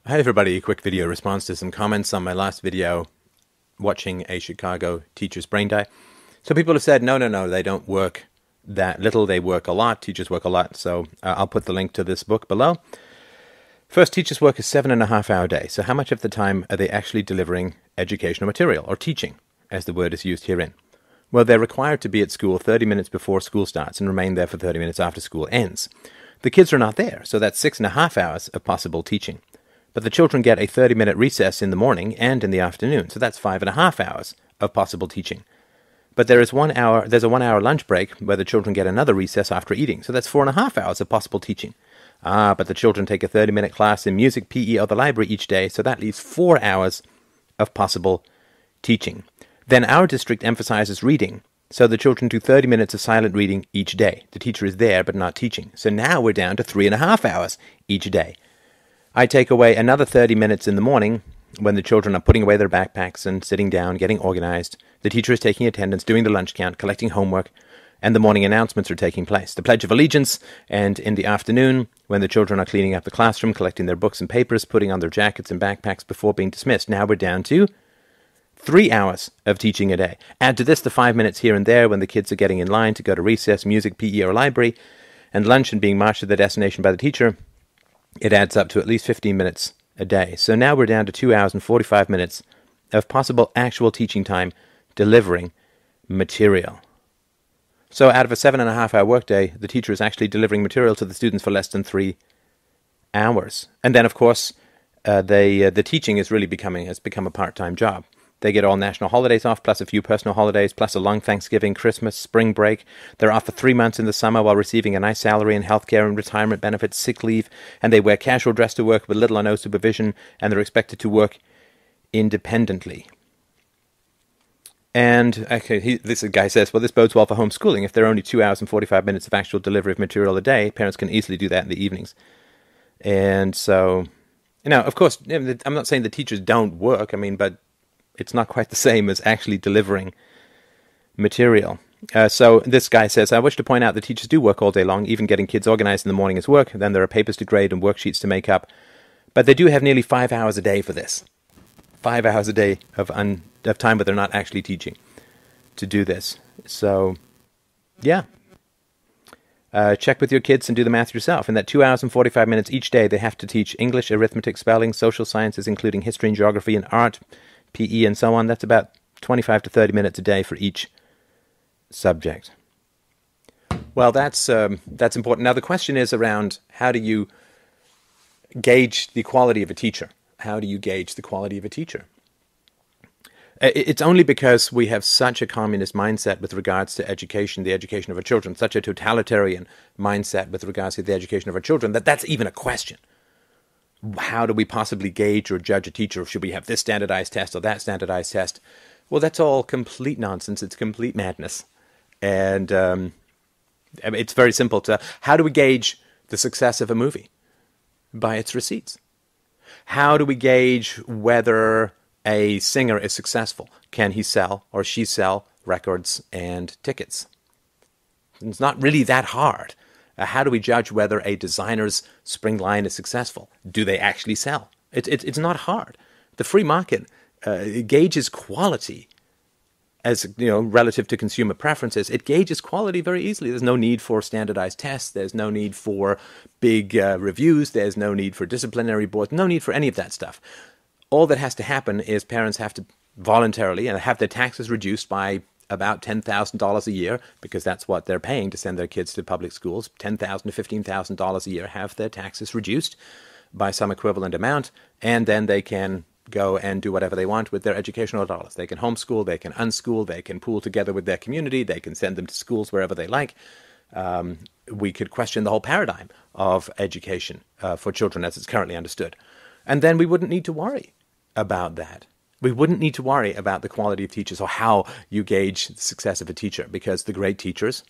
Hi everybody, a quick video response to some comments on my last video, watching a Chicago teacher's brain die. So people have said, no, they don't work that little, they work a lot, teachers work a lot, so I'll put the link to this book below. First, teachers work a 7.5-hour day, so how much of the time are they actually delivering educational material, or teaching, as the word is used herein? Well, they're required to be at school 30 minutes before school starts and remain there for 30 minutes after school ends. The kids are not there, so that's 6.5 hours of possible teaching. But the children get a 30-minute recess in the morning and in the afternoon, so that's 5.5 hours of possible teaching. But there's a 1-hour lunch break where the children get another recess after eating, so that's 4.5 hours of possible teaching. But the children take a 30-minute class in music, PE, or the library each day, so that leaves 4 hours of possible teaching. Then our district emphasizes reading, so the children do 30 minutes of silent reading each day. The teacher is there but not teaching, so now we're down to 3.5 hours each day. I take away another 30 minutes in the morning when the children are putting away their backpacks and sitting down, getting organized. The teacher is taking attendance, doing the lunch count, collecting homework, and the morning announcements are taking place. The Pledge of Allegiance, and in the afternoon, when the children are cleaning up the classroom, collecting their books and papers, putting on their jackets and backpacks before being dismissed. Now we're down to 3 hours of teaching a day. Add to this the 5 minutes here and there when the kids are getting in line to go to recess, music, PE, or library, and lunch and being marched to their destination by the teacher. It adds up to at least 15 minutes a day. So now we're down to 2 hours and 45 minutes of possible actual teaching time delivering material. So out of a 7.5-hour workday, the teacher is actually delivering material to the students for less than 3 hours. And then, of course, the teaching has become a part-time job. They get all national holidays off, plus a few personal holidays, plus a long Thanksgiving, Christmas, spring break. They're off for 3 months in the summer while receiving a nice salary and health care and retirement benefits, sick leave, and they wear casual dress to work with little or no supervision, and they're expected to work independently. And this guy says, well, this bodes well for homeschooling. If there are only 2 hours and 45 minutes of actual delivery of material a day, parents can easily do that in the evenings. And so, of course, I'm not saying the teachers don't work, but it's not quite the same as actually delivering material. So this guy says, I wish to point out that teachers do work all day long, even getting kids organized in the morning is work. Then there are papers to grade and worksheets to make up. But they do have nearly 5 hours a day for this. 5 hours a day of time where they're not actually teaching to do this. So, yeah. Check with your kids and do the math yourself. In that 2 hours and 45 minutes each day, they have to teach English, arithmetic, spelling, social sciences, including history and geography and art, PE, and so on. That's about 25 to 30 minutes a day for each subject. Well, that's important. Now, the question is around how do you gauge the quality of a teacher? How do you gauge the quality of a teacher? It's only because we have such a communist mindset with regards to education, the education of our children, such a totalitarian mindset with regards to the education of our children, that's even a question. How do we possibly gauge or judge a teacher? Should we have this standardized test or that standardized test? Well, that's all complete nonsense. It's complete madness. And it's very simple. How do we gauge the success of a movie? By its receipts. How do we gauge whether a singer is successful? Can he sell or she sell records and tickets? It's not really that hard. How do we judge whether a designer's spring line is successful? Do they actually sell? It's not hard. The free market gauges quality as relative to consumer preferences. It gauges quality very easily. There's no need for standardized tests. There's no need for big reviews. There's no need for disciplinary boards. No need for any of that stuff. All that has to happen is parents have to voluntarily and have their taxes reduced by about $10,000 a year, because that's what they're paying to send their kids to public schools. $10,000 to $15,000 a year, have their taxes reduced by some equivalent amount, and then they can go and do whatever they want with their educational dollars. They can homeschool, they can unschool, they can pool together with their community, they can send them to schools wherever they like. We could question the whole paradigm of education for children as it's currently understood. And then we wouldn't need to worry about that. We wouldn't need to worry about the quality of teachers or how you gauge the success of a teacher, because the great teachers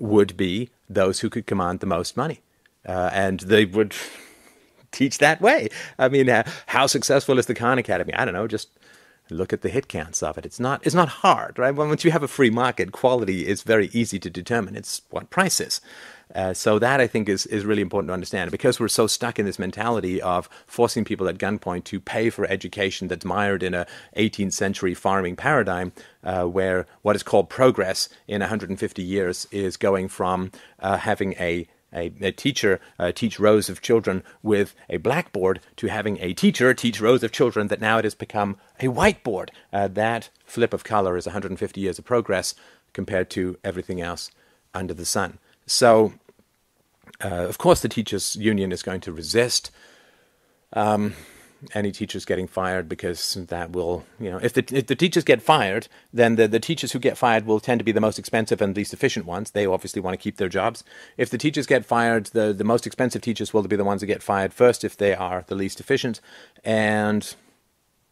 would be those who could command the most money. And they would teach that way. How successful is the Khan Academy? I don't know, just look at the hit counts of it. It's not hard, right? Once you have a free market, quality is very easy to determine. It's what price is. So that, I think, is really important to understand. Because we're so stuck in this mentality of forcing people at gunpoint to pay for education that's mired in a 18th century farming paradigm, where what is called progress in 150 years is going from having a teacher teach rows of children with a blackboard to having a teacher teach rows of children that now it has become a whiteboard. That flip of color is 150 years of progress compared to everything else under the sun. So, of course, the teachers' union is going to resist any teachers getting fired, because that will, if the teachers get fired, then the teachers who get fired will tend to be the most expensive and least efficient ones. They obviously want to keep their jobs. If the teachers get fired, the most expensive teachers will be the ones that get fired first if they are the least efficient. And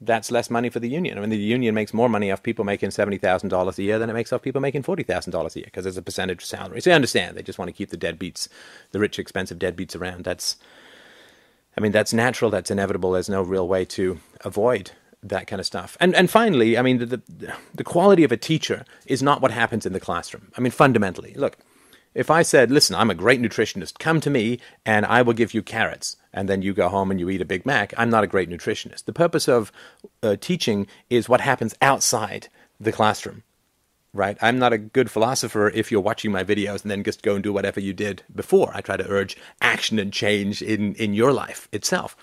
that's less money for the union. I mean, the union makes more money off people making $70,000 a year than it makes off people making $40,000 a year, because there's a percentage of salary. So I understand. They just want to keep the deadbeats, the rich, expensive deadbeats around. That's natural. That's inevitable. There's no real way to avoid that kind of stuff. And finally, I mean, the quality of a teacher is not what happens in the classroom. I mean, fundamentally, look, if I said, listen, I'm a great nutritionist, come to me and I will give you carrots, and then you go home and you eat a Big Mac, I'm not a great nutritionist. The purpose of teaching is what happens outside the classroom, right? I'm not a good philosopher if you're watching my videos and then just go and do whatever you did before. I try to urge action and change in your life itself.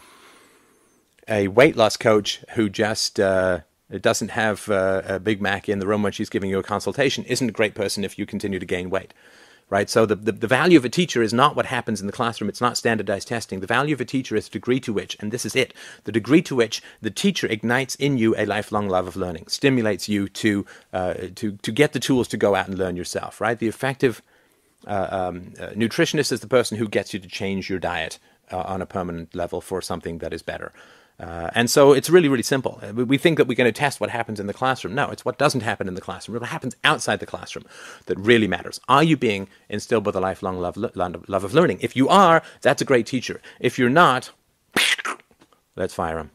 A weight loss coach who just doesn't have a Big Mac in the room when she's giving you a consultation isn't a great person if you continue to gain weight. Right? So the value of a teacher is not what happens in the classroom. It's not standardized testing. The value of a teacher is the degree to which, and this is it, the degree to which the teacher ignites in you a lifelong love of learning, stimulates you to get the tools to go out and learn yourself. Right? The effective nutritionist is the person who gets you to change your diet on a permanent level for something that is better. And so it's really, really simple. We think that we're going to test what happens in the classroom. No, it's what doesn't happen in the classroom. What happens outside the classroom that really matters. Are you being instilled with a lifelong love of learning? If you are, that's a great teacher. If you're not, let's fire him.